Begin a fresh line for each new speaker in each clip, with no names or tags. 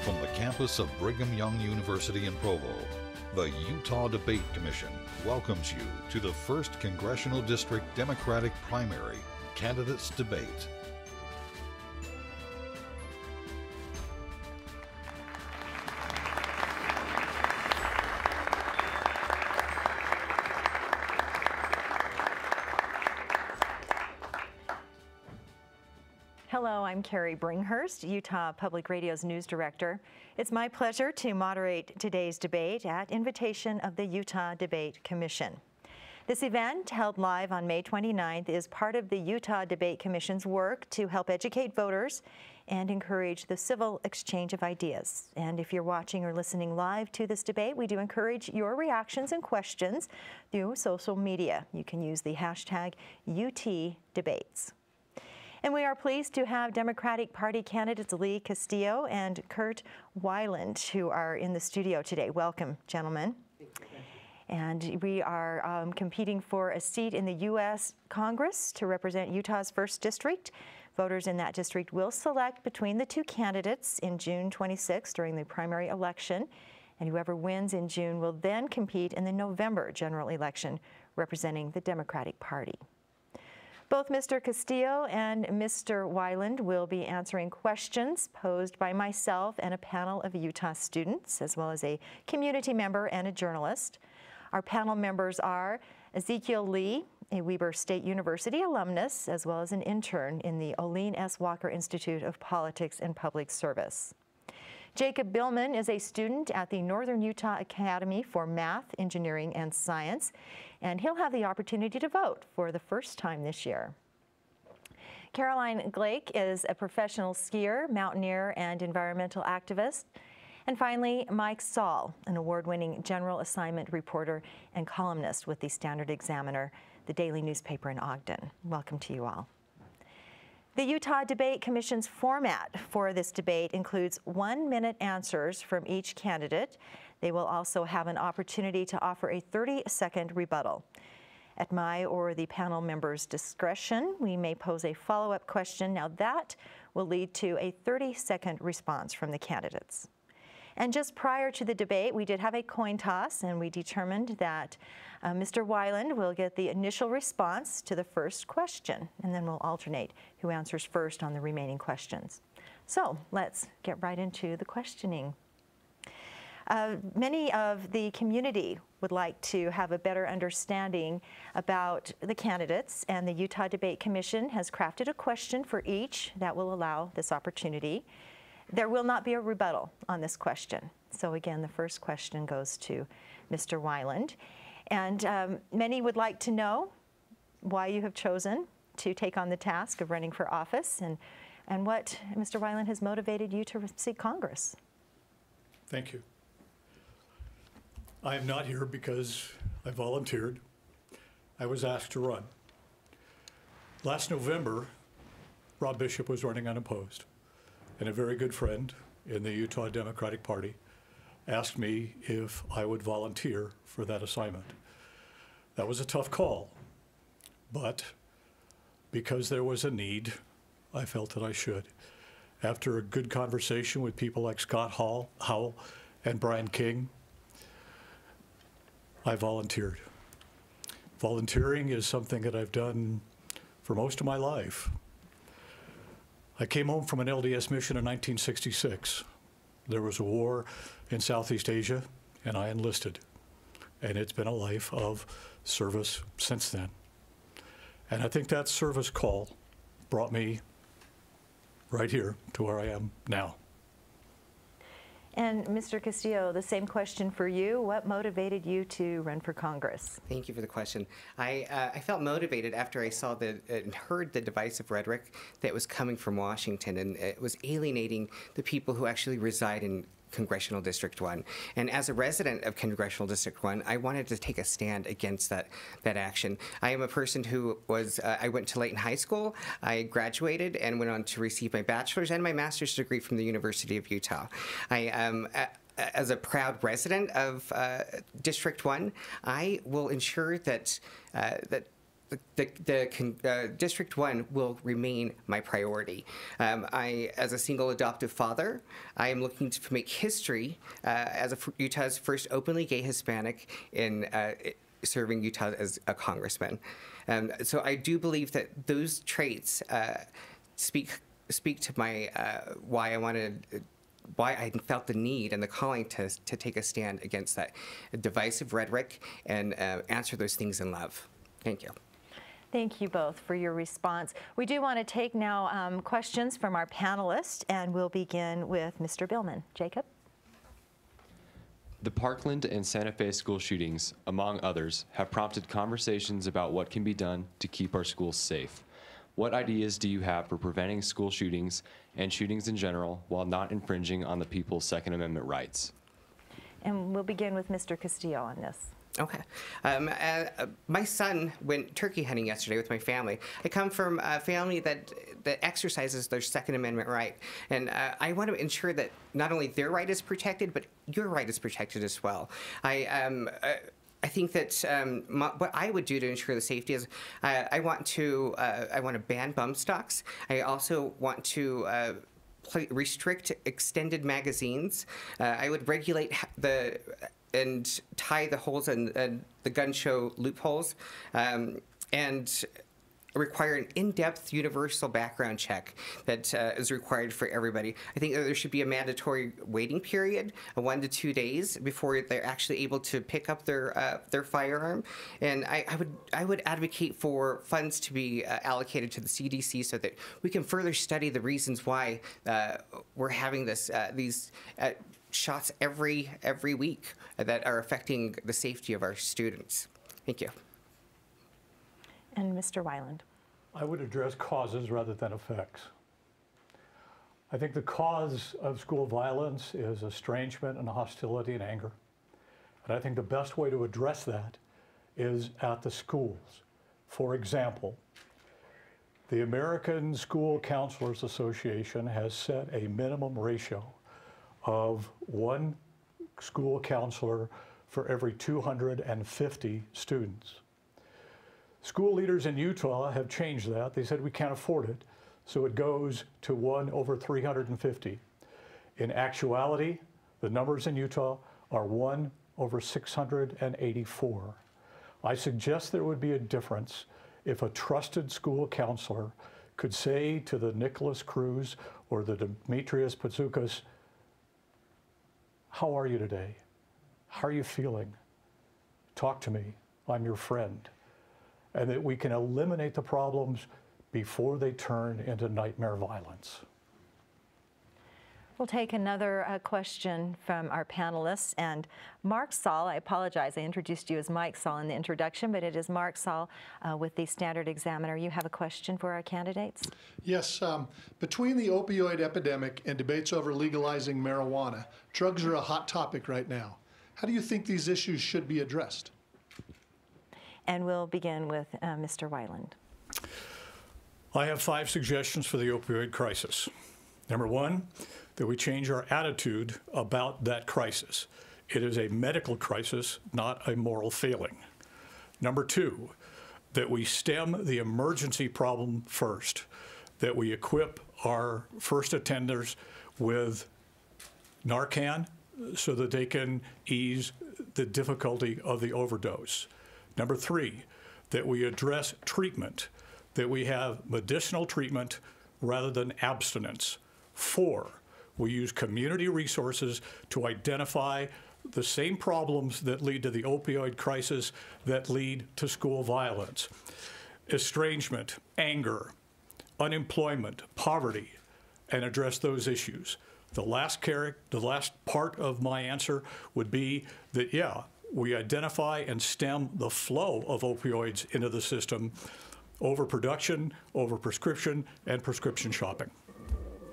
from the campus of Brigham Young University in Provo, the Utah Debate Commission welcomes you to the first Congressional District Democratic Primary Candidates Debate.
Hello, I'm Carrie Bringhurst, Utah Public Radio's news director. It's my pleasure to moderate today's debate at invitation of the Utah Debate Commission. This event, held live on May 29th, is part of the Utah Debate Commission's work to help educate voters and encourage the civil exchange of ideas. And if you're watching or listening live to this debate, we do encourage your reactions and questions through social media. You can use the hashtag UTDebates. And we are pleased to have Democratic Party candidates Lee Castillo and Kurt Weiland, who are in the studio today. Welcome, gentlemen. And we are competing for a seat in the U.S. Congress to represent Utah's 1st District. Voters in that district will select between the two candidates in June 26 during the primary election. And whoever wins in June will then compete in the November general election representing the Democratic Party. Both Mr. Castillo and Mr. Weiland will be answering questions posed by myself and a panel of Utah students, as well as a community member and a journalist. Our panel members are Ezekiel Lee, a Weber State University alumnus, as well as an intern in the Olene S. Walker Institute of Politics and Public Service. Jacob Billman is a student at the Northern Utah Academy for Math, Engineering, and Science, and he'll have the opportunity to vote for the first time this year. Caroline Glake is a professional skier, mountaineer, and environmental activist. And finally, Mike Saul, an award-winning general assignment reporter and columnist with the Standard Examiner, the daily newspaper in Ogden. Welcome to you all. The Utah Debate Commission's format for this debate includes 1-minute answers from each candidate. They will also have an opportunity to offer a 30-second rebuttal. At my or the panel member's discretion, we may pose a follow-up question. Now that will lead to a 30-second response from the candidates. And just prior to the debate, we did have a coin toss, and we determined that Mr. Weiland will get the initial response to the first question, and then we'll alternate who answers first on the remaining questions. So let's get right into the questioning. Many of the community would like to have a better understanding about the candidates, and the Utah Debate Commission has crafted a question for each that will allow this opportunity. There will not be a rebuttal on this question. So again, the first question goes to Mr. Weiland. And many would like to know why you have chosen to take on the task of running for office and what, Mr. Weiland, has motivated you to seek Congress.
Thank you. I am not here because I volunteered. I was asked to run. Last November, Rob Bishop was running unopposed, and a very good friend in the Utah Democratic Party asked me if I would volunteer for that assignment. That was a tough call, but because there was a need, I felt that I should. After a good conversation with people like Scott Howell and Brian King, I volunteered. Volunteering is something that I've done for most of my life. I came home from an LDS mission in 1966. There was a war in Southeast Asia, and I enlisted. And it's been a life of service since then. And I think that service call brought me right here to where I am now.
And Mr. Castillo, the same question for you. What motivated you to run for Congress?
Thank you for the question. I felt motivated after I saw and heard the divisive rhetoric that was coming from Washington, and it was alienating the people who actually reside in Congressional District 1. And as a resident of Congressional District 1, I wanted to take a stand against that action. I am a person who was, I went to Layton High School, I graduated and went on to receive my bachelor's and my master's degree from the University of Utah. As a proud resident of District 1, I will ensure that District 1 will remain my priority. As a single adoptive father, I am looking to make history as Utah's first openly gay Hispanic in serving Utah as a congressman. So I do believe that those traits speak to my why I felt the need and the calling to take a stand against that divisive rhetoric and answer those things in love. Thank you.
Thank you both for your response. We do want to take now questions from our panelists, and we'll begin with Mr. Billman. Jacob?
The Parkland and Santa Fe school shootings, among others, have prompted conversations about what can be done to keep our schools safe. What ideas do you have for preventing school shootings and shootings in general while not infringing on the people's Second Amendment rights?
And we'll begin with Mr. Castillo on this.
Okay. My son went turkey hunting yesterday with my family. I come from a family that exercises their Second Amendment right. And I want to ensure that not only their right is protected, but your right is protected as well. I think that what I would do to ensure the safety is I want to ban bump stocks. I also want to restrict extended magazines. I would regulate and tie the holes and the gun show loopholes, and require an in-depth universal background check that is required for everybody. I think that there should be a mandatory waiting period of 1 to 2 days before they're actually able to pick up their firearm. And I would advocate for funds to be allocated to the CDC so that we can further study the reasons why we're having these shots every week that are affecting the safety of our students. Thank you.
And Mr. Weiland.
I would address causes rather than effects. I think the cause of school violence is estrangement and hostility and anger. And I think the best way to address that is at the schools. For example, the American School Counselors Association has set a minimum ratio of 1 school counselor for every 250 students. School leaders in Utah have changed that. They said we can't afford it, so it goes to 1 over 350. In actuality, the numbers in Utah are 1 over 684. I suggest there would be a difference if a trusted school counselor could say to the Nicholas Cruz or the Demetrius Patsoukas, "How are you today? How are you feeling? Talk to me. I'm your friend." And that we can eliminate the problems before they turn into nightmare violence.
We'll take another question from our panelists. And Mark Saul, I apologize, I introduced you as Mike Saul in the introduction, but it is Mark Saul with the Standard Examiner. You have a question for our candidates?
Yes. Between the opioid epidemic and debates over legalizing marijuana, drugs are a hot topic right now. How do you think these issues should be addressed?
And we'll begin with Mr. Weiland.
I have 5 suggestions for the opioid crisis. Number 1, that we change our attitude about that crisis. It is a medical crisis, not a moral failing. Number 2, that we stem the emergency problem first, that we equip our first attenders with Narcan so that they can ease the difficulty of the overdose. Number 3, that we address treatment, that we have medicinal treatment rather than abstinence. 4, we use community resources to identify the same problems that lead to the opioid crisis that lead to school violence. Estrangement, anger, unemployment, poverty, and address those issues. The last part of my answer would be that, yeah, we identify and stem the flow of opioids into the system, overproduction, overprescription, and prescription shopping.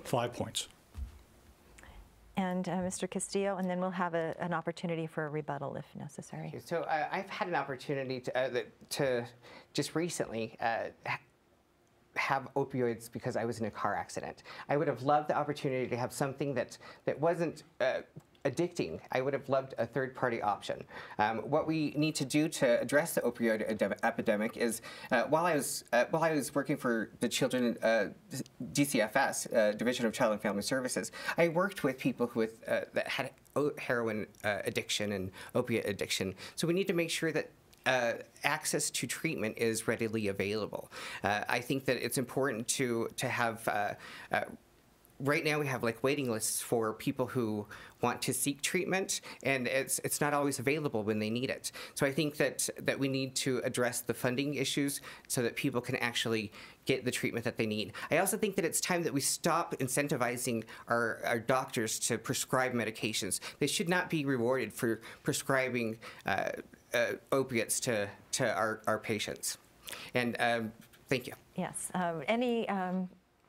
5 points.
And Mr. Castillo, and then we'll have an opportunity for a rebuttal if necessary.
So I've had an opportunity to just recently have opioids because I was in a car accident. I would have loved the opportunity to have something that wasn't addicting. I would have loved a third-party option. What we need to do to address the opioid epidemic is, while I was working for the Children DCFS, Division of Child and Family Services, I worked with people who that had heroin addiction and opiate addiction. So we need to make sure that access to treatment is readily available. I think that it's important to have. Right now, we have like waiting lists for people who want to seek treatment, and it's not always available when they need it. So I think that we need to address the funding issues so that people can actually get the treatment that they need. I also think that it's time that we stop incentivizing our doctors to prescribe medications. They should not be rewarded for prescribing opiates to our patients. And thank you.
Yes. Any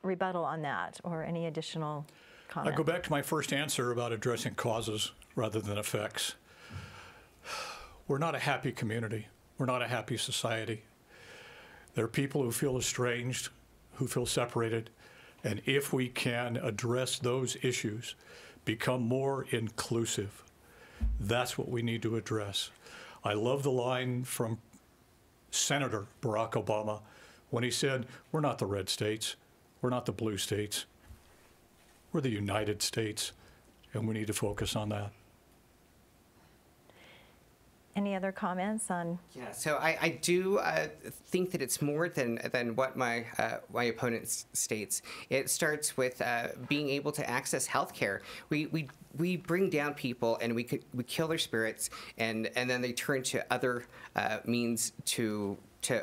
rebuttal on that or any additional comment?
I go back to my first answer about addressing causes rather than effects. We're not a happy community. We're not a happy society. There are people who feel estranged, who feel separated, and if we can address those issues, become more inclusive, that's what we need to address. I love the line from Senator Barack Obama when he said, "We're not the red states. We're not the blue states. We're the United States, and we need to focus on that."
Any other comments on?
Yeah, so I do think that it's more than what my opponent states. It starts with being able to access health care. We bring down people and we kill their spirits, and then they turn to other means to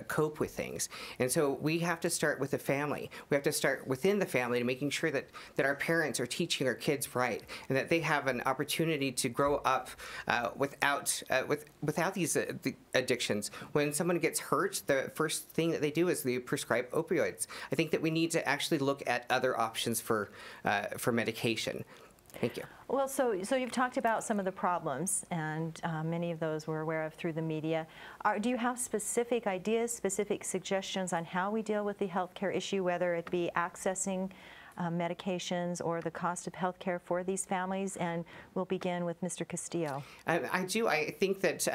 cope with things. And so we have to start with the family. We have to start within the family to making sure that our parents are teaching our kids right, and that they have an opportunity to grow up without these addictions. When someone gets hurt, the first thing that they do is they prescribe opioids. I think that we need to actually look at other options for medication. Thank you.
Well, so you've talked about some of the problems, and many of those we're aware of through the media. Do you have specific ideas, specific suggestions on how we deal with the healthcare issue, whether it be accessing medications or the cost of healthcare for these families? And we'll begin with Mr. Castillo.
I do. I think that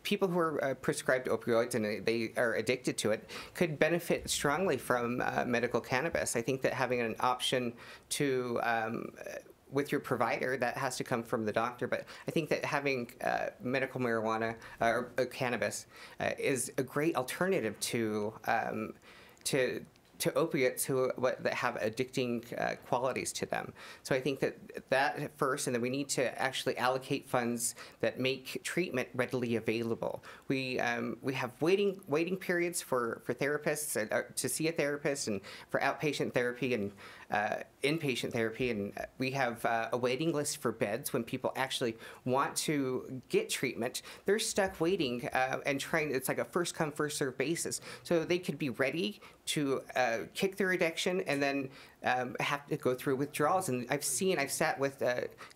people who are prescribed opioids and they are addicted to it could benefit strongly from medical cannabis. I think that having an option to with your provider, that has to come from the doctor, but I think that having medical marijuana or cannabis is a great alternative to opiates that have addicting qualities to them. So I think that first, and then we need to actually allocate funds that make treatment readily available. We have waiting periods for therapists to see a therapist, and for outpatient therapy and inpatient therapy, and we have a waiting list for beds. When people actually want to get treatment, they're stuck waiting and trying. It's like a first come, first served basis. So they could be ready to kick their addiction and then have to go through withdrawals. And I've sat with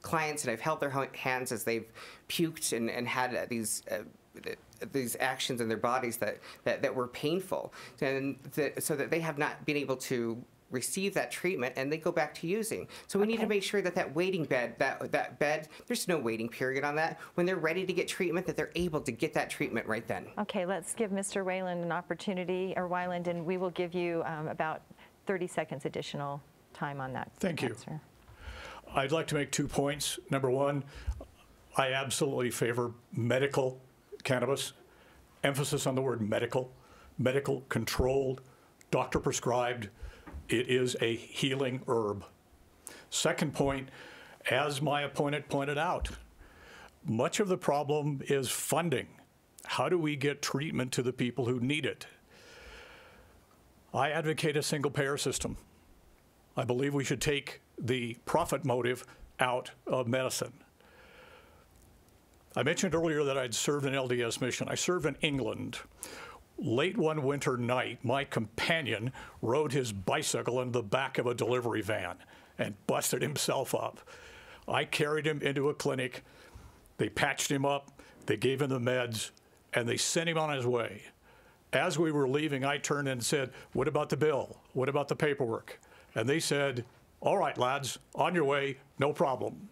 clients, and I've held their hands as they've puked and had these actions in their bodies that were painful, and so that they have not been able to receive that treatment, and they go back to using. So we need to make sure that waiting bed, that bed, there's no waiting period on that. When they're ready to get treatment, that they're able to get that treatment right then.
Okay, let's give Mr. Weiland an opportunity, or Weiland, and we will give you about 30 seconds additional time on that.
Thank you.
Answer.
I'd like to make 2 points. Number one, I absolutely favor medical cannabis. Emphasis on the word medical controlled, doctor prescribed. It is a healing herb. Second point, as my opponent pointed out, much of the problem is funding. How do we get treatment to the people who need it? I advocate a single-payer system. I believe we should take the profit motive out of medicine. I mentioned earlier that I'd served an LDS mission. I served in England. Late one winter night, my companion rode his bicycle into the back of a delivery van and busted himself up. I carried him into a clinic. They patched him up, they gave him the meds, and they sent him on his way. As we were leaving, I turned and said, "What about the bill? What about the paperwork?" And they said, "All right, lads, on your way, no problem."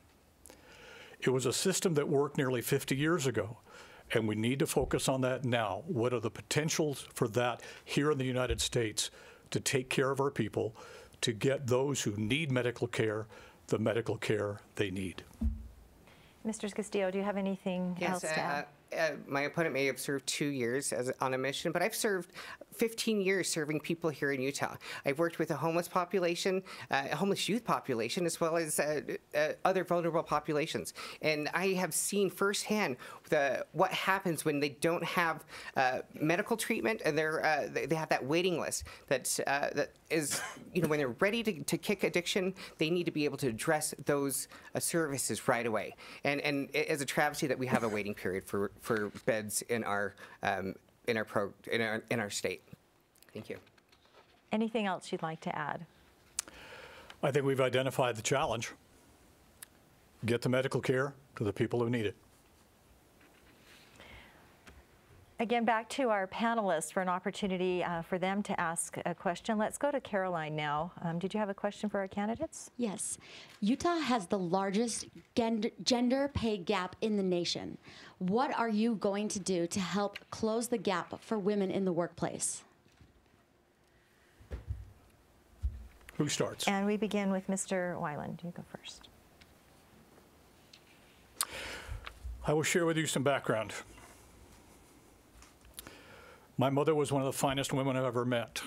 It was a system that worked nearly 50 years ago, and we need to focus on that now. What are the potentials for that here in the United States to take care of our people, to get those who need medical care the medical care they need?
Mr. Castillo, do you have anything else to add?
My opponent may have served 2 years on a mission, but I've served 15 years serving people here in Utah. I've worked with a homeless population, a homeless youth population, as well as other vulnerable populations. And I have seen firsthand what happens when they don't have medical treatment, and they have that waiting list that is, when they're ready to kick addiction, they need to be able to address those services right away. And it's a travesty that we have a waiting period for beds in our state. Thank you.
Anything else you'd like to add?
I think we've identified the challenge. Get the medical care to the people who need it.
Again, back to our panelists for an opportunity for them to ask a question. Let's go to Caroline now. Did you have a question for our candidates?
Yes. Utah has the largest gender pay gap in the nation. What are you going to do to help close the gap for women in the workplace?
Who starts?
And we begin with Mr. Weiland. You go first.
I will share with you some background. My mother was one of the finest women I've ever met.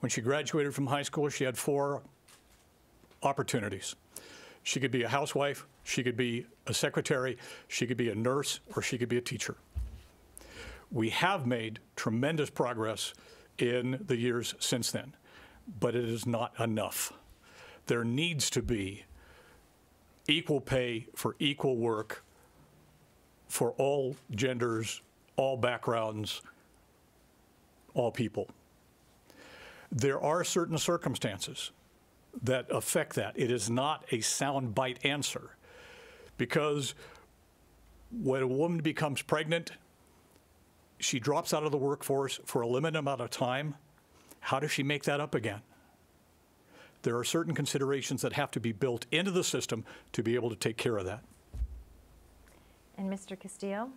When she graduated from high school, she had 4 opportunities. She could be a housewife, she could be a secretary, she could be a nurse, or she could be a teacher. We have made tremendous progress in the years since then, but it is not enough. There needs to be equal pay for equal work for all genders, all backgrounds, all people. There are certain circumstances that affect that. It is not a soundbite answer, because when a woman becomes pregnant, she drops out of the workforce for a limited amount of time. How does she make that up again? There are certain considerations that have to be built into the system to be able to take care of that.
And Mr. Castillo?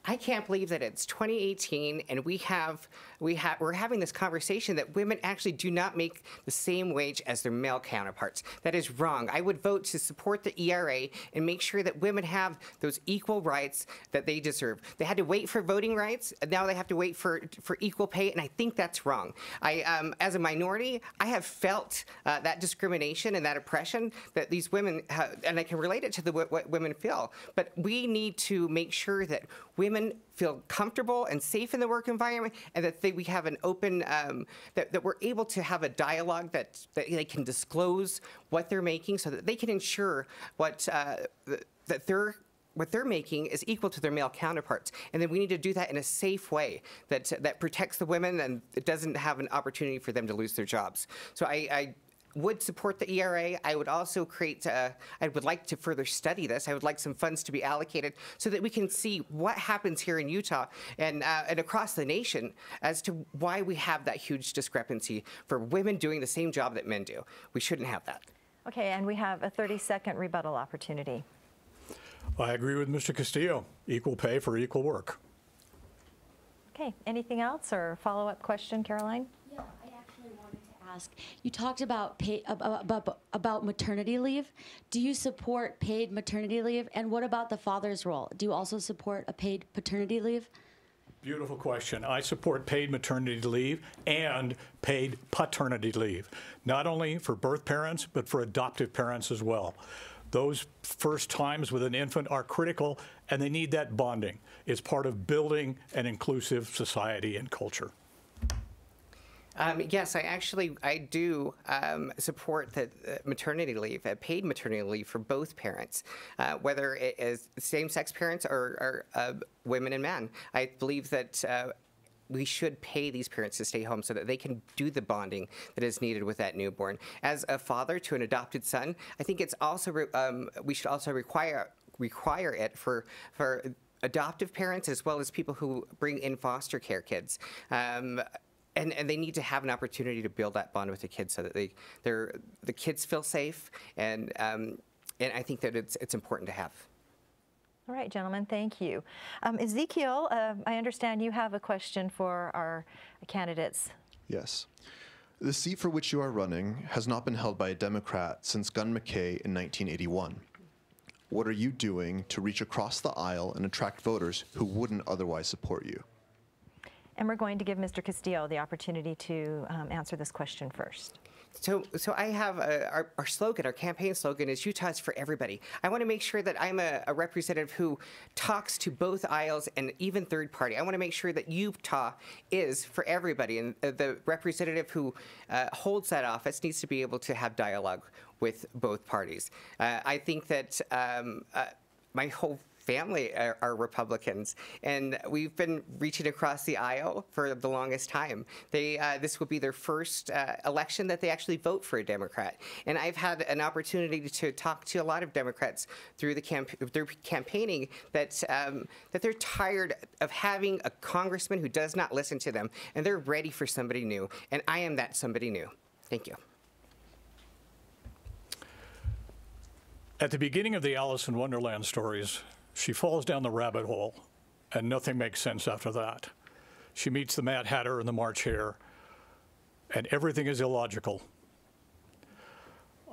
I can't believe that it's 2018 and we're having this conversation that women actually do not make the same wage as their male counterparts. That is wrong. I would vote to support the ERA and make sure that women have those equal rights that they deserve. They had to wait for voting rights, and now they have to wait for equal pay, and I think that's wrong. As a minority, I have felt that discrimination and that oppression that these women have, and I can relate it to what women feel. But we need to make sure that women feel comfortable and safe in the work environment, and that we have an open, that we're able to have a dialogue that they can disclose what they're making, so that they can ensure what they're making is equal to their male counterparts. And then we need to do that in a safe way that protects the women and it doesn't have an opportunity for them to lose their jobs. So I would support the ERA. I would also I would like to further study this. I would like some funds to be allocated so that we can see what happens here in Utah and across the nation as to why we have that huge discrepancy for women doing the same job that men do. We shouldn't have that.
Okay, and we have a 30-second rebuttal opportunity.
I agree with Mr. Castillo. Equal pay for equal work.
Okay, anything else or follow-up question, Caroline?
Yeah, I actually wanted to ask. You talked about about maternity leave. Do you support paid maternity leave? And what about the father's role? Do you also support a paid paternity leave?
Beautiful question. I support paid maternity leave and paid paternity leave, not only for birth parents, but for adoptive parents as well. Those first times with an infant are critical, and they need that bonding. It's part of building an inclusive society and culture.
Yes, I do support the maternity leave, paid maternity leave for both parents, whether it is same-sex parents or women and men. I believe that we should pay these parents to stay home so that they can do the bonding that is needed with that newborn. As a father to an adopted son, I think it's also we should also require it for adoptive parents as well as people who bring in foster care kids. And they need to have an opportunity to build that bond with the kids so that the kids feel safe, and I think that it's important to have.
All right, gentlemen, thank you. Ezekiel, I understand you have a question for our candidates.
Yes. The seat for which you are running has not been held by a Democrat since Gunn McKay in 1981. What are you doing to reach across the aisle and attract voters who wouldn't otherwise support you?
And we're going to give Mr. Castillo the opportunity to answer this question first.
So I have our slogan, our campaign slogan is Utah's for everybody. I want to make sure that I'm a representative who talks to both aisles and even third party. I want to make sure that Utah is for everybody, and the representative who holds that office needs to be able to have dialogue with both parties. I think that my whole family are Republicans, and we've been reaching across the aisle for the longest time. This will be their first election that they actually vote for a Democrat, and I've had an opportunity to talk to a lot of Democrats through the campaigning that they're tired of having a congressman who does not listen to them, and they're ready for somebody new, and I am that somebody new. Thank you.
At the beginning of the Alice in Wonderland stories, she falls down the rabbit hole, and nothing makes sense after that. She meets the Mad Hatter and the March Hare, and everything is illogical.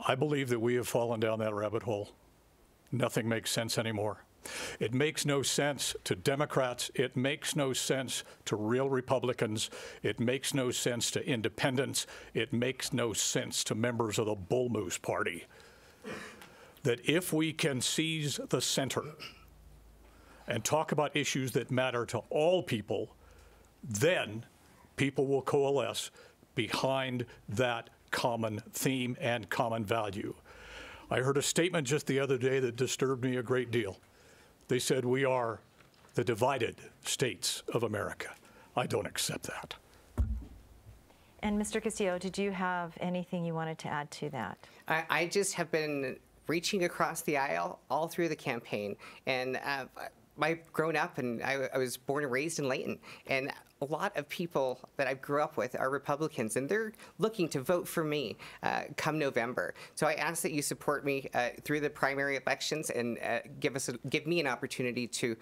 I believe that we have fallen down that rabbit hole. Nothing makes sense anymore. It makes no sense to Democrats. It makes no sense to real Republicans. It makes no sense to independents. It makes no sense to members of the Bull Moose Party. That if we can seize the center and talk about issues that matter to all people, then people will coalesce behind that common theme and common value. I heard a statement just the other day that disturbed me a great deal. They said we are the divided states of America. I don't accept that.
And Mr. Castillo, did you have anything you wanted to add to that?
I just have been reaching across the aisle all through the campaign, and I've grown up, and I was born and raised in Layton, and a lot of people that I grew up with are Republicans, and they're looking to vote for me come November. So I ask that you support me through the primary elections and give me an opportunity to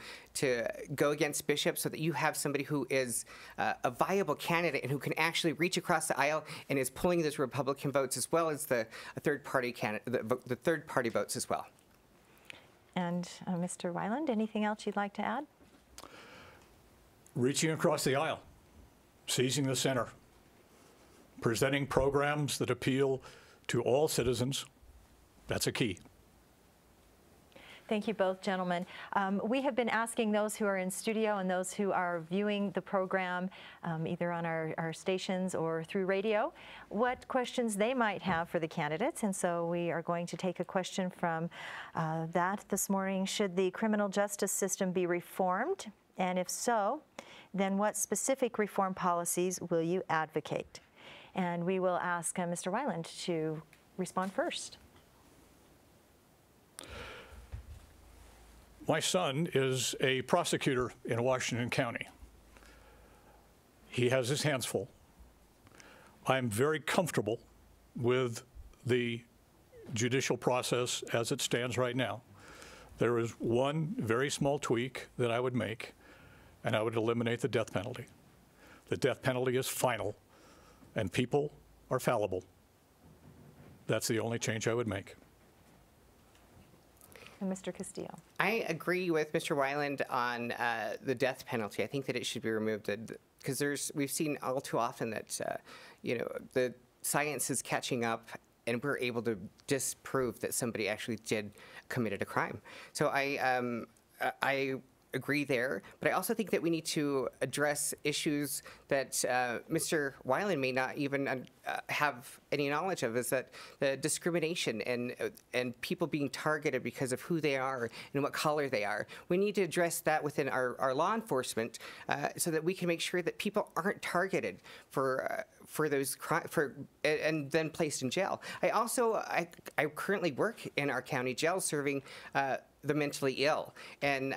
go against Bishop, so that you have somebody who is a viable candidate and who can actually reach across the aisle and is pulling those Republican votes as well as the third party the third party votes as well.
And Mr. Weiland, anything else you'd like to add?
Reaching across the aisle, seizing the center, presenting programs that appeal to all citizens, that's a key.
Thank you both, gentlemen. We have been asking those who are in studio and those who are viewing the program, either on our stations or through radio, what questions they might have for the candidates. And so we are going to take a question from that this morning. Should the criminal justice system be reformed? And if so, then what specific reform policies will you advocate? And we will ask Mr. Weiland to respond first.
My son is a prosecutor in Washington County. He has his hands full. I'm very comfortable with the judicial process as it stands right now. There is one very small tweak that I would make, and I would eliminate the death penalty. The death penalty is final, and people are fallible. That's the only change I would make.
And Mr. Castillo.
I agree with Mr. Weiland on the death penalty. I think that it should be removed because we've seen all too often that the science is catching up, and we're able to disprove that somebody actually committed a crime. So I agree there, but I also think that we need to address issues that Mr. Weiland may not even have any knowledge of, is that the discrimination and people being targeted because of who they are and what color they are. We need to address that within our law enforcement so that we can make sure that people aren't targeted for those crimes and then placed in jail. I currently work in our county jail serving the mentally ill and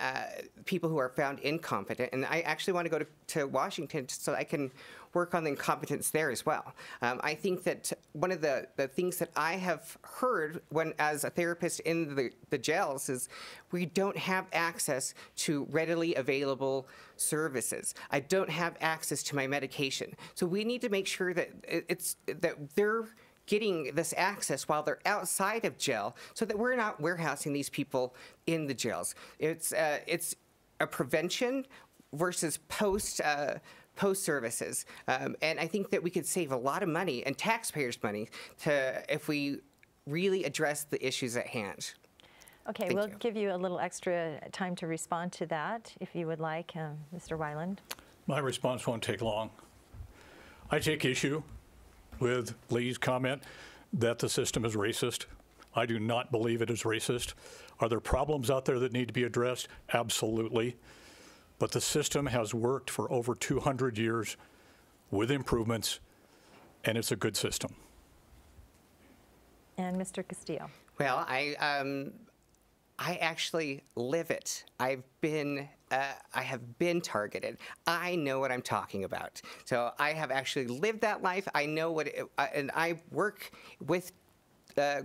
people who are found incompetent. And I actually want to go to Washington so I can work on the incompetence there as well. I think that one of the things that I have heard as a therapist in the jails is we don't have access to readily available services. I don't have access to my medication. So we need to make sure that that they're getting this access while they're outside of jail, so that we're not warehousing these people in the jails. It's a prevention versus post services, and I think that we could save a lot of money and taxpayers' money if we really address the issues at hand.
Okay, we'll give you a little extra time to respond to that, if you would like, Mr. Weiland.
My response won't take long. I take issue with Lee's comment that the system is racist. I do not believe it is racist. Are there problems out there that need to be addressed? Absolutely. But the system has worked for over 200 years with improvements, and it's a good system.
And Mr. Castillo.
Well, I actually live it. I have been targeted. I know what I'm talking about. So I have actually lived that life. I know and I work with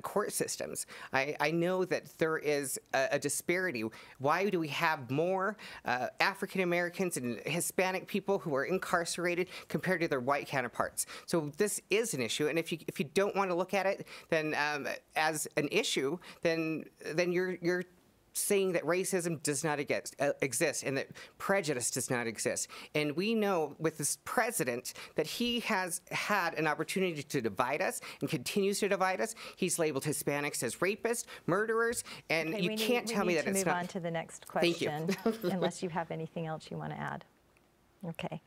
court systems. I know that there is a disparity. Why do we have more African Americans and Hispanic people who are incarcerated compared to their white counterparts? So this is an issue, and if you don't want to look at it then as an issue, then you're saying that racism does not exist and that prejudice does not exist. And we know with this president that he has had an opportunity to divide us and continues to divide us. He's labeled Hispanics as rapists, murderers, and
okay,
you can't tell me that it's not.
We need to move on to the next question.
Thank you.
Unless you have anything else you want to add. Okay.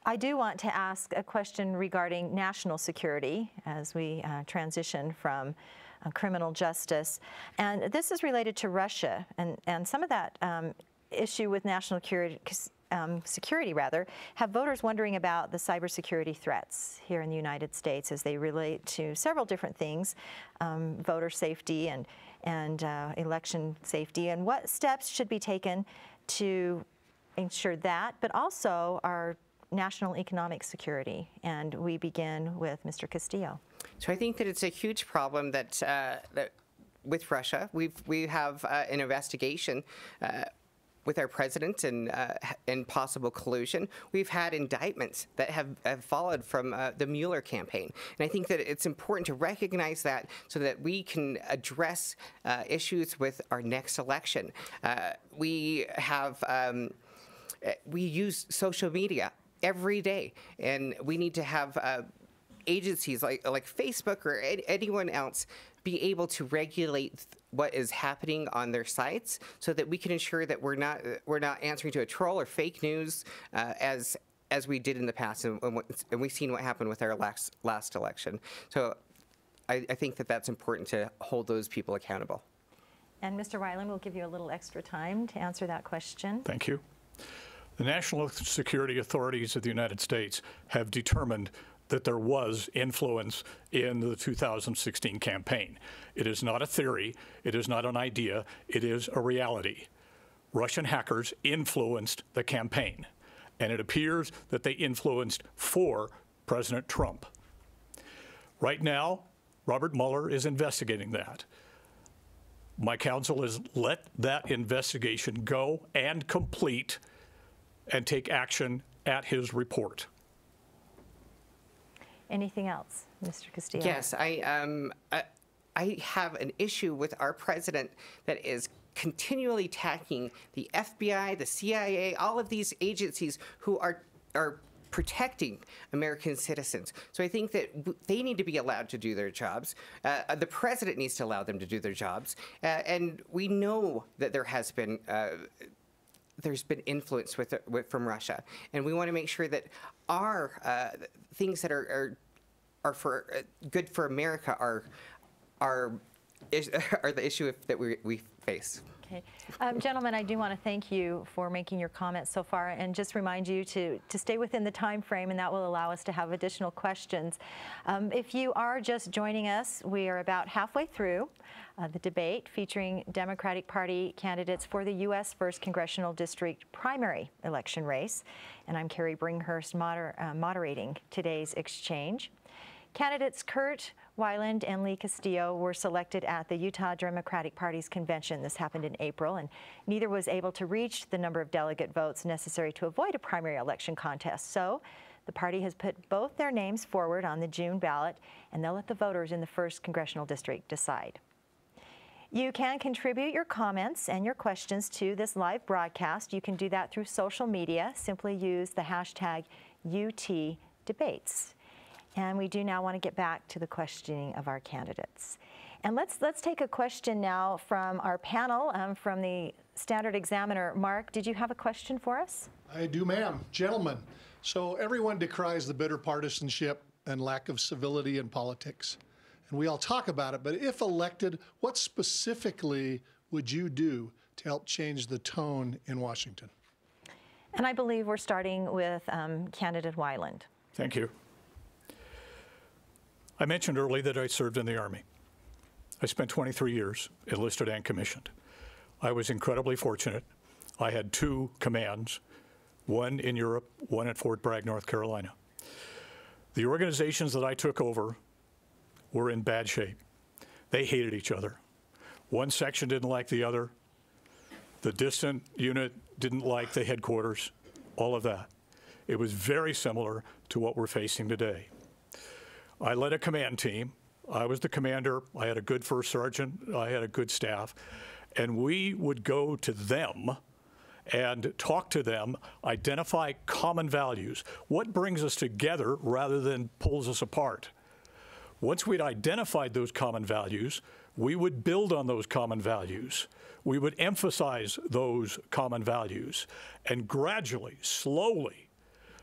I do want to ask a question regarding national security as we transition from criminal justice. And this is related to Russia and some of that issue with national security have voters wondering about the cybersecurity threats here in the United States as they relate to several different things, voter safety and election safety, and what steps should be taken to ensure that, but also our national economic security. And we begin with Mr. Castillo.
So I think that it's a huge problem that with Russia, we have an investigation with our president and possible collusion. We've had indictments that have followed from the Mueller campaign. And I think that it's important to recognize that so that we can address issues with our next election. We use social media every day, and we need to have agencies like Facebook or anyone else be able to regulate what is happening on their sites so that we can ensure that we're not answering to a troll or fake news as we did in the past, and we've seen what happened with our last election. So I think that that's important to hold those people accountable.
And Mr. Weiland, we'll give you a little extra time to answer that question.
Thank you. The national security authorities of the United States have determined that there was influence in the 2016 campaign. It is not a theory, it is not an idea, it is a reality. Russian hackers influenced the campaign, and it appears that they influenced for President Trump. Right now, Robert Mueller is investigating that. My counsel has let that investigation go and complete and take action at his report.
Anything else, Mr. Castillo?
Yes, I have an issue with our president that is continually attacking the FBI, the CIA, all of these agencies who are protecting American citizens. So I think that they need to be allowed to do their jobs. The president needs to allow them to do their jobs. And we know that there's been influence from Russia, and we want to make sure that our things that are for good for America are the issue that we face.
Okay. Gentlemen, I do want to thank you for making your comments so far and just remind you to stay within the time frame, and that will allow us to have additional questions. If you are just joining us, we are about halfway through the debate featuring Democratic Party candidates for the U.S. 1st Congressional District primary election race, and I'm Carrie Bringhurst moderating today's exchange. Candidates Kurt Weiland and Lee Castillo were selected at the Utah Democratic Party's convention. This happened in April, and neither was able to reach the number of delegate votes necessary to avoid a primary election contest. So the party has put both their names forward on the June ballot, and they'll let the voters in the 1st Congressional District decide. You can contribute your comments and your questions to this live broadcast. You can do that through social media. Simply use the hashtag UTDebates. And we do now want to get back to the questioning of our candidates. And let's take a question now from our panel, from the Standard Examiner. Mark, did you have a question for us?
I do, ma'am. Gentlemen, so everyone decries the bitter partisanship and lack of civility in politics. And we all talk about it, but if elected, what specifically would you do to help change the tone in Washington?
And I believe we're starting with candidate Weiland.
Thank you. I mentioned earlier that I served in the Army. I spent 23 years enlisted and commissioned. I was incredibly fortunate. I had 2 commands, one in Europe, one at Fort Bragg, North Carolina. The organizations that I took over were in bad shape. They hated each other. One section didn't like the other. The distant unit didn't like the headquarters, all of that. It was very similar to what we're facing today. I led a command team. I was the commander. I had a good first sergeant. I had a good staff. And we would go to them and talk to them, identify common values. What brings us together rather than pulls us apart? Once we'd identified those common values, we would build on those common values. We would emphasize those common values. And gradually, slowly,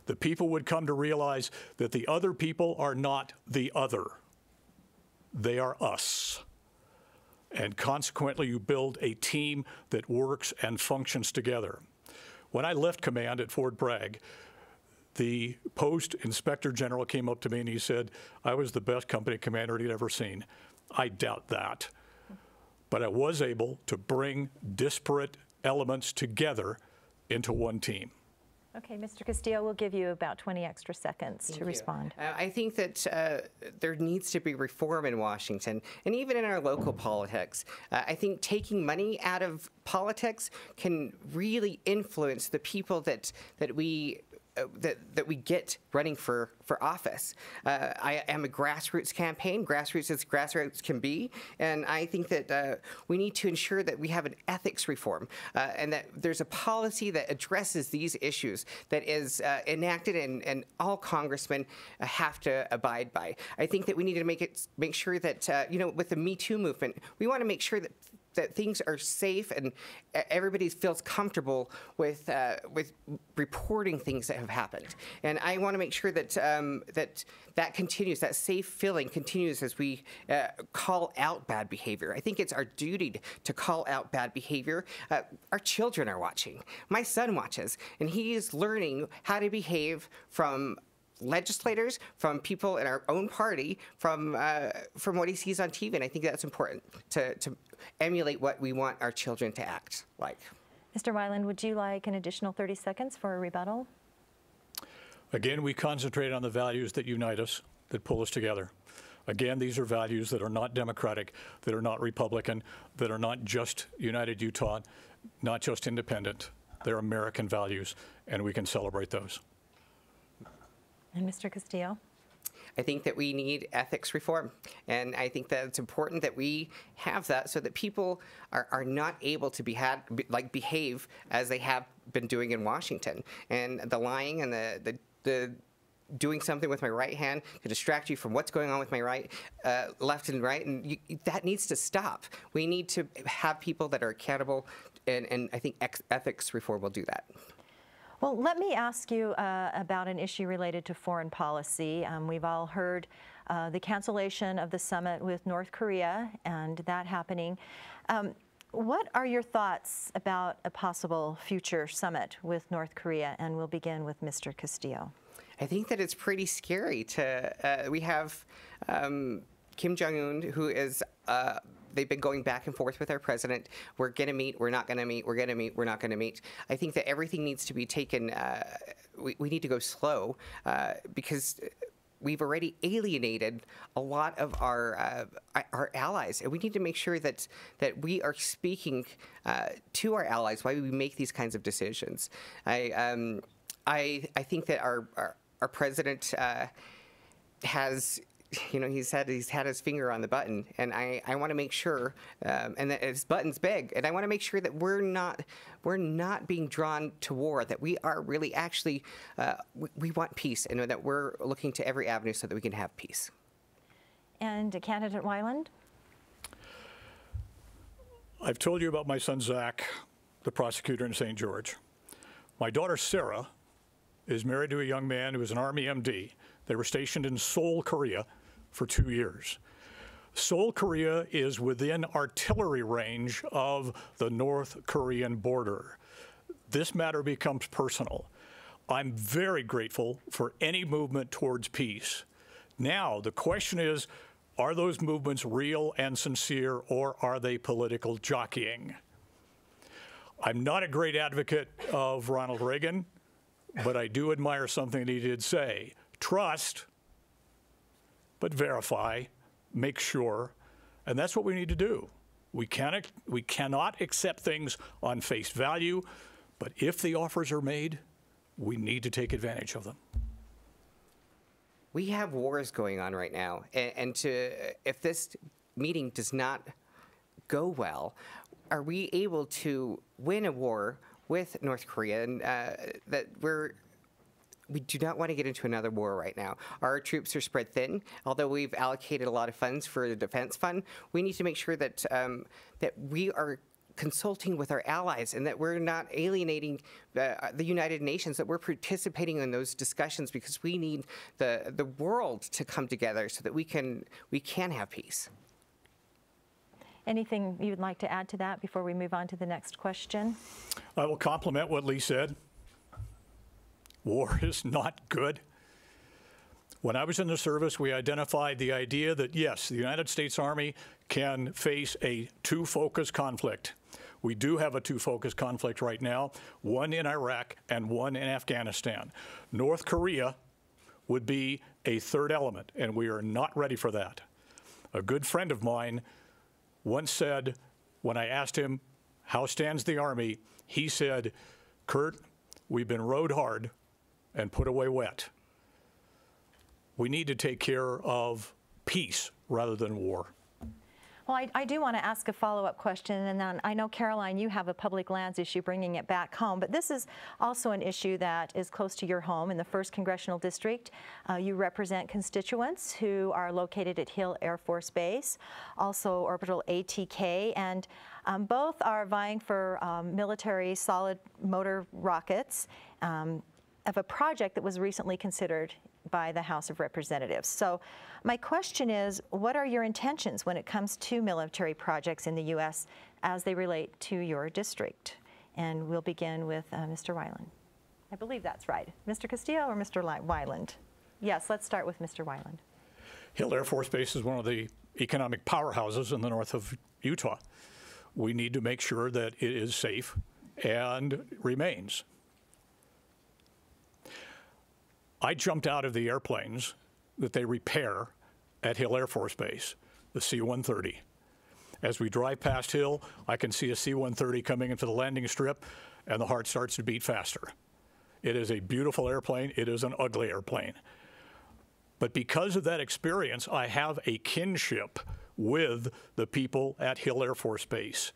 the people would come to realize that the other people are not the other. They are us. And consequently, you build a team that works and functions together. When I left command at Fort Bragg, the post inspector general came up to me and he said, I was the best company commander he'd ever seen. I doubt that. But I was able to bring disparate elements together into one team.
Okay, Mr. Castillo, we'll give you about 20 extra seconds to respond.
I think that there needs to be reform in Washington, and even in our local politics. I think taking money out of politics can really influence the people that we get running for office. I am a grassroots campaign, grassroots as grassroots can be, and I think that we need to ensure that we have an ethics reform and that there's a policy that addresses these issues that is enacted and all congressmen have to abide by. I think that we need to make sure that, with the Me Too movement, we want to make sure that things are safe and everybody feels comfortable with reporting things that have happened. And I want to make sure that that continues, that safe feeling continues as we call out bad behavior. I think it's our duty to call out bad behavior. Our children are watching. My son watches, and he is learning how to behave from legislators, from people in our own party, from what he sees on TV, and I think that's important to emulate what we want our children to act like.
Mr. Weiland, would you like an additional 30 seconds for a rebuttal?
Again, we concentrate on the values that unite us, that pull us together. Again, these are values that are not Democratic, that are not Republican, that are not just United Utah, not just independent. They're American values, and we can celebrate those.
And Mr. Castillo?
I think that we need ethics reform, and I think that it's important that we have that so that people are not able to behave as they have been doing in Washington. And the lying and the doing something with my right hand to distract you from what's going on with my right, left and right, and that needs to stop. We need to have people that are accountable, and I think ethics reform will do that.
Well, let me ask you about an issue related to foreign policy. We've all heard the cancellation of the summit with North Korea and that happening. What are your thoughts about a possible future summit with North Korea? And we'll begin with Mr. Castillo.
I think that it's pretty scary to, we have Kim Jong-un, who is, they've been going back and forth with our president. We're going to meet, we're not going to meet, we're going to meet, we're not going to meet. I think that everything needs to be taken, we need to go slow because we've already alienated a lot of our allies, and we need to make sure that we are speaking to our allies while we make these kinds of decisions. I think that our president has, he's had his finger on the button, and I want to make sure, and that his button's big, and I want to make sure that we're not being drawn to war, that we are really actually, we want peace, and that we're looking to every avenue so that we can have peace.
And Candidate Weiland?
I've told you about my son Zach, the prosecutor in St. George. My daughter Sarah is married to a young man who is an Army MD. They were stationed in Seoul, Korea for 2 years. Seoul, Korea is within artillery range of the North Korean border. This matter becomes personal. I'm very grateful for any movement towards peace. Now, the question is, are those movements real and sincere, or are they political jockeying? I'm not a great advocate of Ronald Reagan, but I do admire something that he did say. Trust, but verify, make sure, and that's what we need to do. We cannot accept things on face value, but if the offers are made, we need to take advantage of them.
We have wars going on right now, and if this meeting does not go well, are we able to win a war with North Korea, and that we do not want to get into another war right now. Our troops are spread thin. Although we've allocated a lot of funds for the defense fund, we need to make sure that that we are consulting with our allies and that we're not alienating the United Nations, that we're participating in those discussions, because we need the world to come together so that we can have peace.
Anything you'd like to add to that before we move on to the next question?
I will compliment what Lee said. War is not good. When I was in the service, we identified the idea that, yes, the United States Army can face a two-focus conflict. We do have a two-focus conflict right now, one in Iraq and one in Afghanistan. North Korea would be a third element, and we are not ready for that. A good friend of mine once said, when I asked him, how stands the Army? He said, Kurt, we've been rode hard and put away wet. We need to take care of peace rather than war.
Well, I do want to ask a follow-up question, and then I know, Caroline, you have a public lands issue bringing it back home, but this is also an issue that is close to your home in the 1st Congressional District. You represent constituents who are located at Hill Air Force Base, also Orbital ATK, and both are vying for military solid motor rockets of a project that was recently considered by the House of Representatives. So my question is, what are your intentions when it comes to military projects in the U.S. as they relate to your district? And we'll begin with Mr. Weiland. I believe that's right. Mr. Castillo or Mr. Weiland? Yes, let's start with Mr. Weiland.
Hill Air Force Base is one of the economic powerhouses in the north of Utah. We need to make sure that it is safe and remains. I jumped out of the airplanes that they repair at Hill Air Force Base, the C-130. As we drive past Hill, I can see a C-130 coming into the landing strip, and the heart starts to beat faster. It is a beautiful airplane. It is an ugly airplane. But because of that experience, I have a kinship with the people at Hill Air Force Base.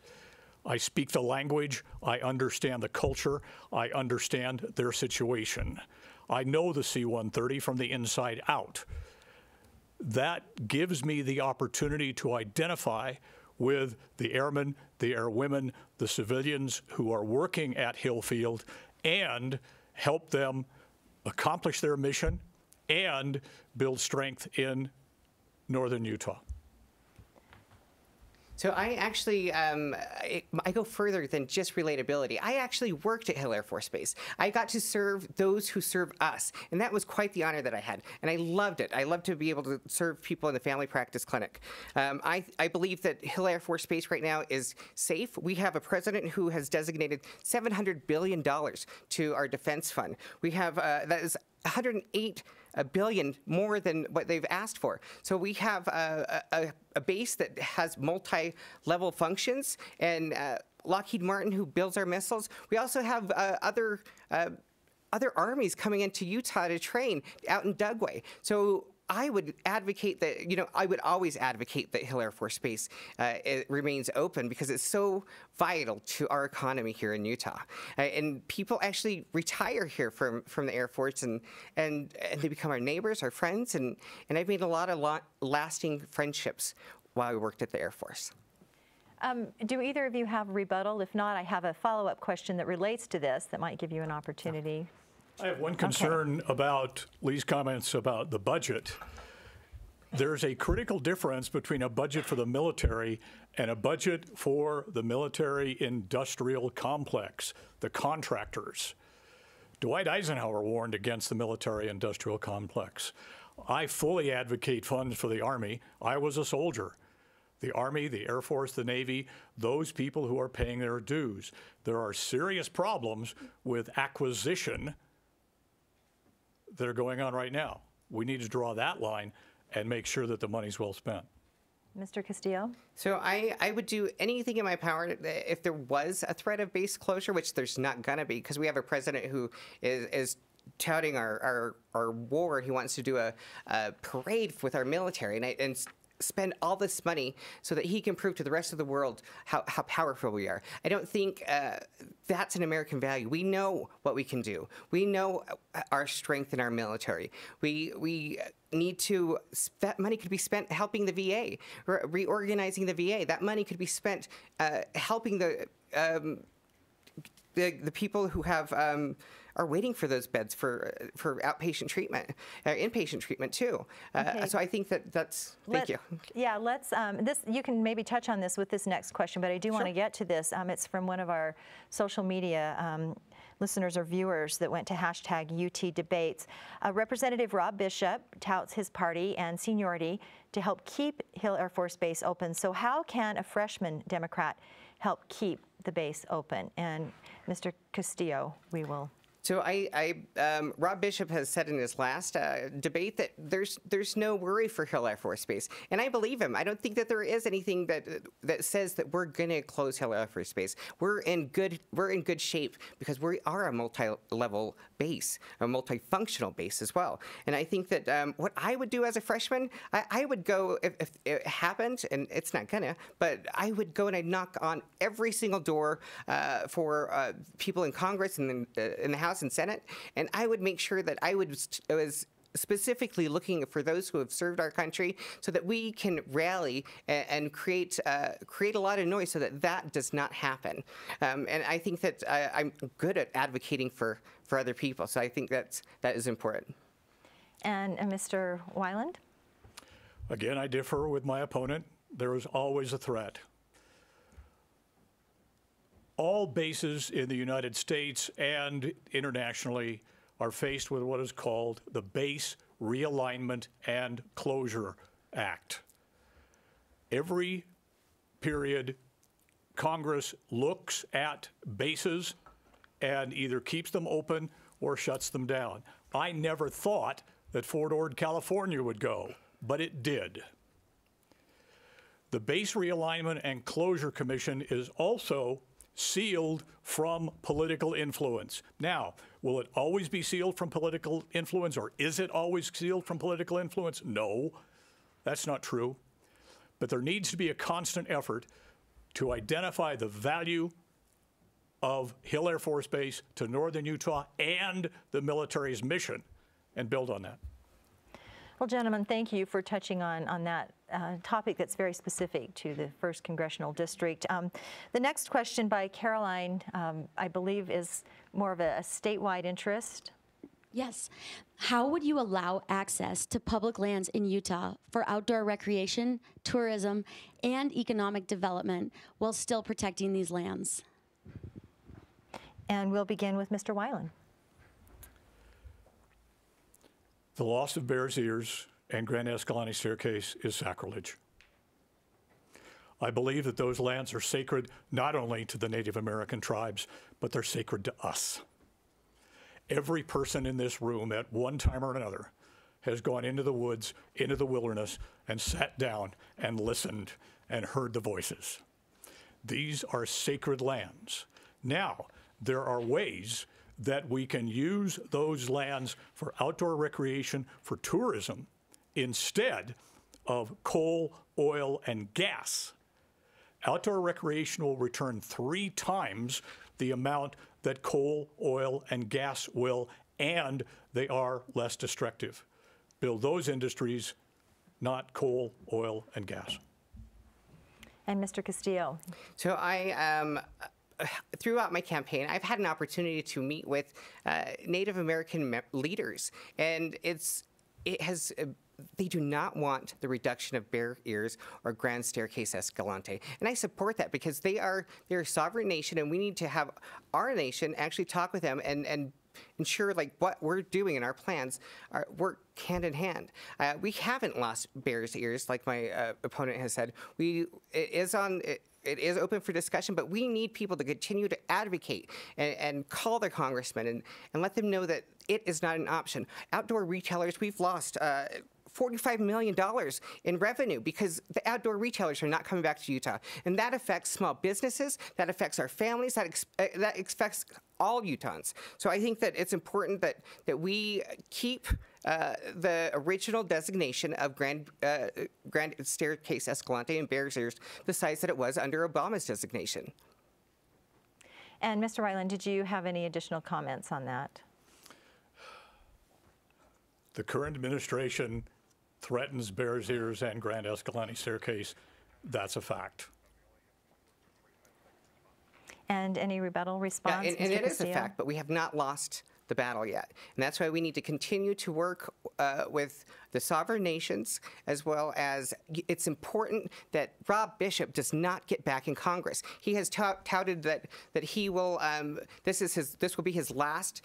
I speak the language. I understand the culture. I understand their situation. I know the C-130 from the inside out. That gives me the opportunity to identify with the airmen, the airwomen, the civilians who are working at Hill Field, and help them accomplish their mission and build strength in northern Utah?
So I actually, I go further than just relatability. I actually worked at Hill Air Force Base. I got to serve those who serve us, and that was quite the honor that I had, and I loved it. I loved to be able to serve people in the family practice clinic. I believe that Hill Air Force Base right now is safe. We have a president who has designated $700 billion to our defense fund. We have, that is $108 billion more than what they've asked for. So we have a base that has multi-level functions, and Lockheed Martin, who builds our missiles. We also have other armies coming into Utah to train out in Dugway. So I would advocate that, I would always advocate that Hill Air Force Base it remains open, because it's so vital to our economy here in Utah. And people actually retire here from the Air Force, and they become our neighbors, our friends, and I've made a lot of lasting friendships while I worked at the Air Force.
Do either of you have a rebuttal? If not, I have a follow-up question that relates to this that might give you an opportunity.
I have one concern about Lee's comments about the budget. There's a critical difference between a budget for the military and a budget for the military industrial complex, the contractors. Dwight Eisenhower warned against the military industrial complex. I fully advocate funds for the Army. I was a soldier. The Army, the Air Force, the Navy, those people who are paying their dues. There are serious problems with acquisition that are going on right now. We need to draw that line and make sure that the money's well spent.
Mr. Castillo?
So I would do anything in my power if there was a threat of base closure, which there's not going to be, because we have a president who is touting our war. He wants to do a parade with our military and spend all this money so that he can prove to the rest of the world how powerful we are. I don't think that's an American value. We know what we can do. We know our strength in our military. We need to, that money could be spent helping the VA, reorganizing the VA. That money could be spent helping the people who have are waiting for those beds for outpatient treatment, inpatient treatment too.
Okay.
So I think that's. Thank you.
Yeah, let's. You can maybe touch on this with this next question, but I do want to get to this. It's from one of our social media listeners or viewers that went to #UTDebates. Representative Rob Bishop touts his party and seniority to help keep Hill Air Force Base open. So how can a freshman Democrat help keep the base open? And Mr. Castillo, we will.
So Rob Bishop has said in his last debate that there's no worry for Hill Air Force Base, and I believe him. I don't think that there is anything that says that we're going to close Hill Air Force Base. We're in good shape because we are a multi-level base, a multifunctional base as well. And I think that what I would do as a freshman, I would go if it happened, and it's not gonna, but I would go and I'd knock on every single door for people in Congress and in the House and Senate, and I would make sure that I was specifically looking for those who have served our country so that we can rally and create a lot of noise so that does not happen. And I think that I'm good at advocating for other people, so I think that is important.
And Mr. Weiland?
Again, I differ with my opponent. There is always a threat. All bases in the United States and internationally are faced with what is called the Base Realignment and Closure Act. Every period, Congress looks at bases and either keeps them open or shuts them down. I never thought that Fort Ord, California would go, but it did. The Base Realignment and Closure Commission is also sealed from political influence. Now, will it always be sealed from political influence, or is it always sealed from political influence? No, that's not true. But there needs to be a constant effort to identify the value of Hill Air Force Base to northern Utah and the military's mission and build on that.
Well, gentlemen, thank you for touching on that topic that's very specific to the 1st Congressional District. The next question by Caroline, I believe, is more of a statewide interest.
Yes. How would you allow access to public lands in Utah for outdoor recreation, tourism, and economic development while still protecting these lands?
And we'll begin with Mr. Weiland.
The loss of Bears Ears and Grand Escalante Staircase is sacrilege. I believe that those lands are sacred not only to the Native American tribes, but they're sacred to us. Every person in this room at one time or another has gone into the woods, into the wilderness, and sat down and listened and heard the voices. These are sacred lands. Now, there are ways that we can use those lands for outdoor recreation, for tourism, instead of coal, oil, and gas. Outdoor recreation will return 3 times the amount that coal, oil, and gas will, and they are less destructive. Build those industries, not coal, oil, and gas.
And Mr. Castillo.
So throughout my campaign, I've had an opportunity to meet with Native American leaders, and they do not want the reduction of Bear Ears or Grand Staircase Escalante. And I support that because they're a sovereign nation, and we need to have our nation actually talk with them and ensure like what we're doing and our plans work hand in hand. We haven't lost Bears Ears, like my opponent has said. It is open for discussion, but we need people to continue to advocate and call their congressmen and let them know that it is not an option. Outdoor retailers, we've lost $45 million in revenue because the outdoor retailers are not coming back to Utah. And that affects small businesses, that affects our families, that affects all Utahns. So I think that it's important that we keep the original designation of Grand Staircase Escalante and Bears Ears the size that it was under Obama's designation.
And Mr. Weiland, did you have any additional comments on that?
The current administration threatens Bears Ears and Grand Escalante Staircase. That's a fact.
And any rebuttal response?
Yeah, and it is a fact, but we have not lost the battle yet. And that's why we need to continue to work with the sovereign nations, as well as it's important that Rob Bishop does not get back in Congress. He has touted that he will, this will be his last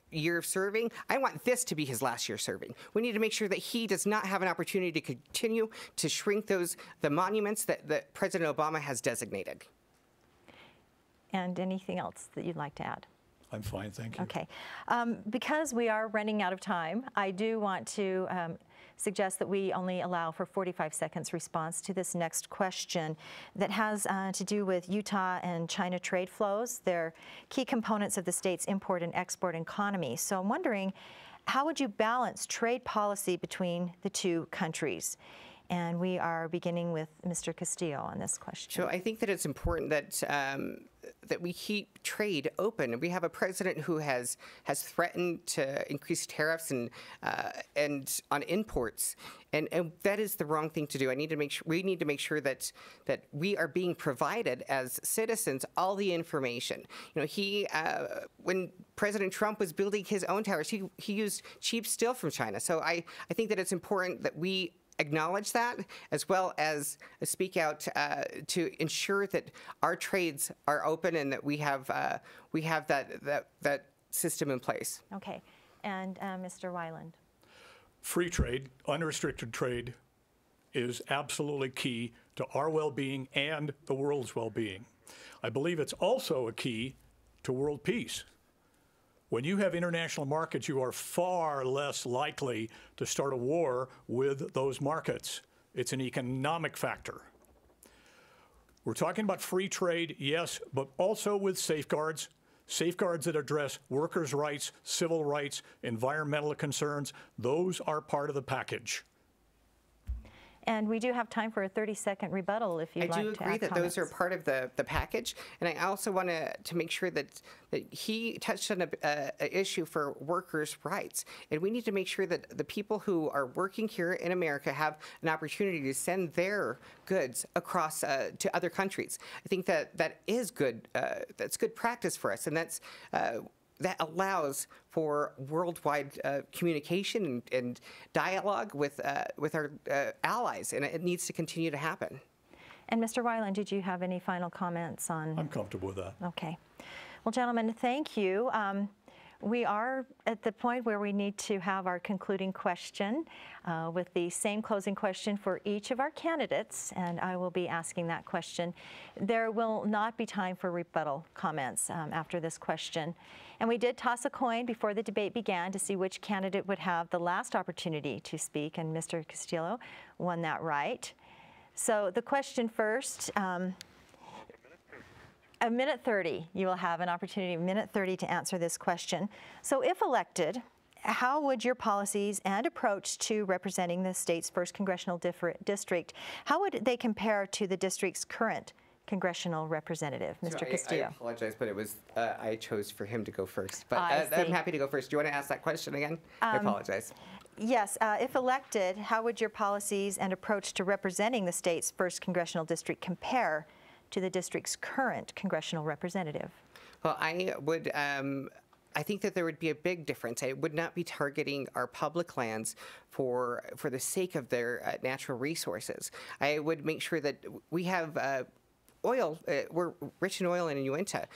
year of serving. I want this to be his last year serving. We need to make sure that he does not have an opportunity to continue to shrink the monuments that President Obama has designated.
And anything else that you'd like to add?
I'm fine, thank you.
Okay. Because we are running out of time, I do want to suggest that we only allow for 45 seconds response to this next question that has to do with Utah and China trade flows. They're key components of the state's import and export economy. So I'm wondering, how would you balance trade policy between the two countries? And we are beginning with Mr. Castillo on this question.
So I think that it's important that we keep trade open. We have a president who has threatened to increase tariffs and on imports, and that is the wrong thing to do. We need to make sure that we are being provided as citizens all the information. You know, when President Trump was building his own towers, he used cheap steel from China. So I think that it's important that we acknowledge that, as well as speak out to ensure that our trades are open and that we have that system in place.
Okay, and Mr. Weiland.
Free trade, unrestricted trade, is absolutely key to our well-being and the world's well-being. I believe it's also a key to world peace. When you have international markets, you are far less likely to start a war with those markets. It's an economic factor. We're talking about free trade, yes, but also with safeguards that address workers' rights, civil rights, environmental concerns. Those are part of the package.
And we do have time for a 30-second rebuttal if you'd like to add
comments. I do agree that those are part of the package. And I also want to make sure that he touched on an issue for workers' rights. And we need to make sure that the people who are working here in America have an opportunity to send their goods across to other countries. I think that is good. That's good practice for us. And that's that allows for worldwide communication and dialogue with our allies, and it needs to continue to happen.
And Mr. Weiland, did you have any final comments on?
I'm comfortable with that.
Okay. Well, gentlemen, thank you. We are at the point where we need to have our concluding question with the same closing question for each of our candidates, and I will be asking that question. There will not be time for rebuttal comments after this question. And we did toss a coin before the debate began to see which candidate would have the last opportunity to speak, and Mr. Castillo won that right. So the question first, a minute 30, you will have an opportunity, a minute 30 to answer this question. So if elected, how would your policies and approach to representing the state's 1st congressional district, how would they compare to the district's current congressional representative, Mr. Castillo?
I apologize, but it was, I chose for him to go first. But I'm happy to go first. Do you want to ask that question again? I apologize.
Yes, if elected, how would your policies and approach to representing the state's 1st congressional district compare to the district's current congressional representative?
Well, I think that there would be a big difference. I would not be targeting our public lands for the sake of their natural resources. I would make sure that we have oil. We're rich in oil in Uinta.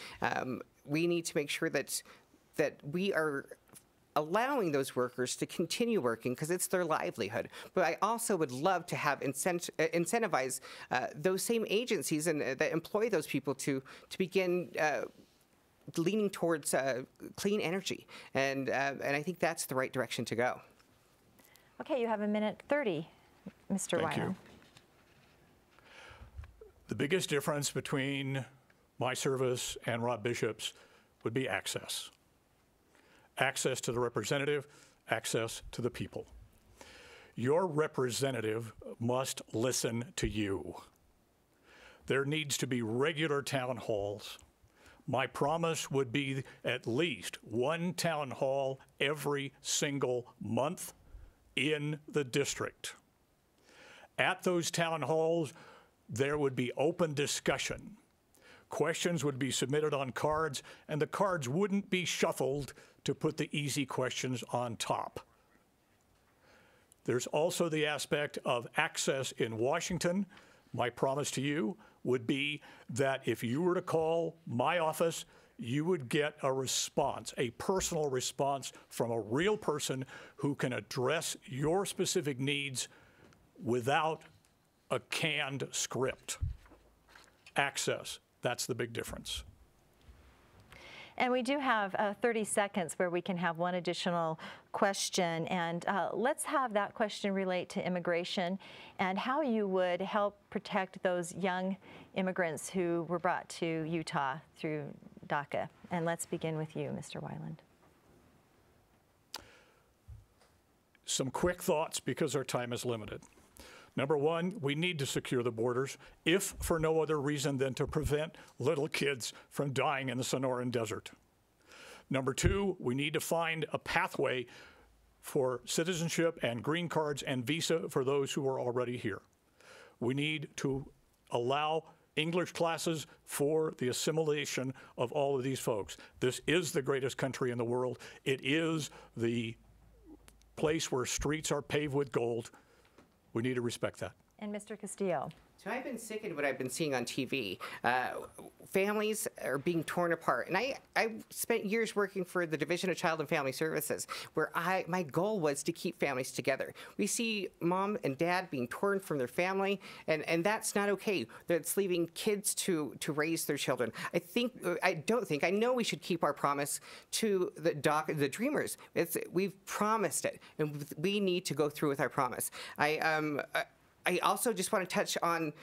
We need to make sure that we are allowing those workers to continue working because it's their livelihood. But I also would love to have incentivize those same agencies and that employ those people to begin leaning towards clean energy, and I think that's the right direction to go.
Okay, you have a minute 30, Mr. Weiland.
Thank you. The biggest difference between my service and Rob Bishop's would be access. Access to the representative, access to the people. Your representative must listen to you. There needs to be regular town halls. My promise would be at least one town hall every single month in the district. At those town halls, there would be open discussion. Questions would be submitted on cards, and the cards wouldn't be shuffled to put the easy questions on top. There's also the aspect of access in Washington. My promise to you would be that if you were to call my office, you would get a response, a personal response from a real person who can address your specific needs without a canned script. Access, that's the big difference.
And we do have 30 seconds where we can have one additional question, and let's have that question relate to immigration and how you would help protect those young immigrants who were brought to Utah through DACA. And let's begin with you, Mr. Weiland.
Some quick thoughts because our time is limited. Number one, we need to secure the borders, if for no other reason than to prevent little kids from dying in the Sonoran Desert. Number two, we need to find a pathway for citizenship and green cards and visa for those who are already here. We need to allow English classes for the assimilation of all of these folks. This is the greatest country in the world. It is the place where streets are paved with gold. We need to respect that.
And Mr. Castillo.
So I've been sickened what I've been seeing on TV. Families are being torn apart. And I spent years working for the Division of Child and Family Services, where my goal was to keep families together. We see mom and dad being torn from their family, and that's not okay. That's leaving kids to raise their children. I know we should keep our promise to the Dreamers. We've promised it, and we need to go through with our promise. I also just want to touch on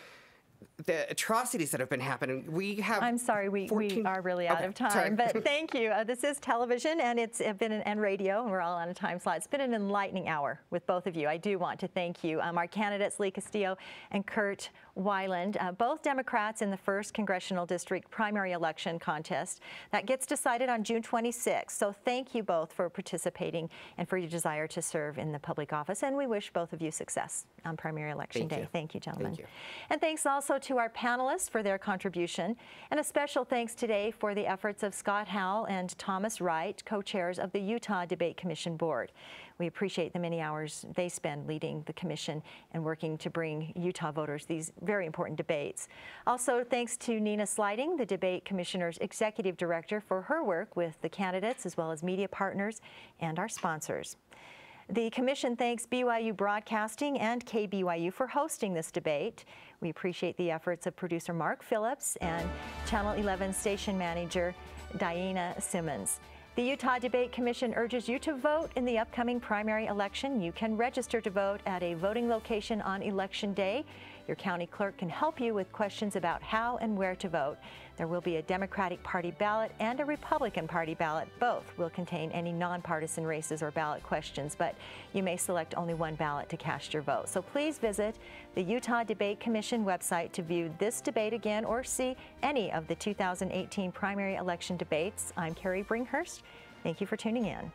the atrocities that have been happening.
I'm sorry, we are really out of time, but thank you. This is television, and it's been and radio, and we're all on a time slot. It's been an enlightening hour with both of you. I do want to thank you. Our candidates, Lee Castillo and Kurt Weiland, both Democrats in the 1st Congressional District primary election contest. That gets decided on June 26th. So thank you both for participating and for your desire to serve in the public office. And we wish both of you success on primary election day. Thank you, gentlemen.
Thank you.
And thanks also to our panelists for their contribution. And a special thanks today for the efforts of Scott Howell and Thomas Wright, co-chairs of the Utah Debate Commission Board. We appreciate the many hours they spend leading the commission and working to bring Utah voters these very important debates. Also, thanks to Nina Sliding, the Debate Commissioner's Executive Director, for her work with the candidates as well as media partners and our sponsors. The Commission thanks BYU Broadcasting and KBYU for hosting this debate. We appreciate the efforts of producer Mark Phillips and Channel 11 station manager Diana Simmons. The Utah Debate Commission urges you to vote in the upcoming primary election. You can register to vote at a voting location on Election Day. Your county clerk can help you with questions about how and where to vote. There will be a Democratic Party ballot and a Republican Party ballot. Both will contain any nonpartisan races or ballot questions, but you may select only one ballot to cast your vote. So please visit the Utah Debate Commission website to view this debate again or see any of the 2018 primary election debates. I'm Carrie Bringhurst. Thank you for tuning in.